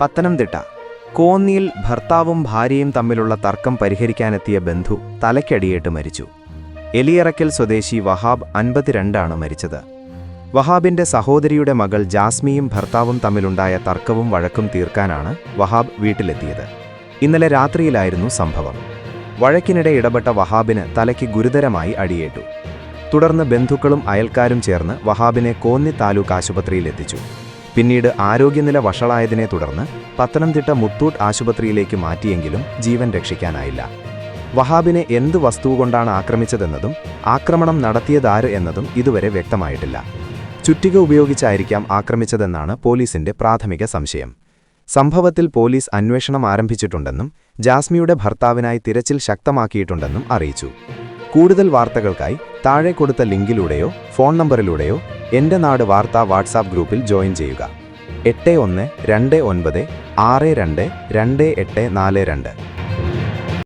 പത്തനംതിട്ട കോന്നിയിൽ ഭർത്താവും ഭാര്യയും തമ്മിലുള്ള തർക്കം പരിഹരിക്കാനെത്തിയ ബന്ധു തലയ്ക്കടിയേറ്റ് മരിച്ചു. എലിയറയ്ക്കൽ സ്വദേശി വഹാബ് 52 മരിച്ചത്. വഹാബിന്റെ സഹോദരിയുടെ മകൾ ജാസ്മിയും ഭർത്താവും തമ്മിലുണ്ടായ തർക്കവും വഴക്കും തീർക്കാനാണ് വഹാബ് വീട്ടിലെത്തിയത്. ഇന്നലെ രാത്രിയിലായിരുന്നു സംഭവം. വഴക്കിനിടെ ഇടപെട്ട വഹാബിന് തലയ്ക്ക് ഗുരുതരമായി അടിയേറ്റു. തുടർന്ന് ബന്ധുക്കളും അയൽക്കാരും ചേർന്ന് വഹാബിനെ കോന്നി താലൂക്ക് ആശുപത്രിയിലെത്തിച്ചു. പിന്നീട് ആരോഗ്യനില വഷളായതിനെ തുടർന്ന് പത്തനംതിട്ട മുത്തൂട്ട് ആശുപത്രിയിലേക്ക് മാറ്റിയെങ്കിലും ജീവൻ രക്ഷിക്കാനായില്ല. വഹാബിനെ എന്ത് വസ്തുവുകൊണ്ടാണ് ആക്രമിച്ചതെന്നതും ആക്രമണം നടത്തിയതാര് എന്നതും ഇതുവരെ വ്യക്തമായിട്ടില്ല. ചുറ്റിക ഉപയോഗിച്ചായിരിക്കാം ആക്രമിച്ചതെന്നാണ് പോലീസിന്റെ പ്രാഥമിക സംശയം. സംഭവത്തിൽ പോലീസ് അന്വേഷണം ആരംഭിച്ചിട്ടുണ്ടെന്നും ജാസ്മിയുടെ ഭർത്താവിനായി തിരച്ചിൽ ശക്തമാക്കിയിട്ടുണ്ടെന്നും അറിയിച്ചു. കൂടുതൽ വാർത്തകൾക്കായി താഴെ കൊടുത്ത ലിങ്കിലൂടെയോ ഫോൺ നമ്പറിലൂടെയോ എൻ്റെ നാട് വാർത്താ വാട്സാപ്പ് ഗ്രൂപ്പിൽ ജോയിൻ ചെയ്യുക. 8129622842.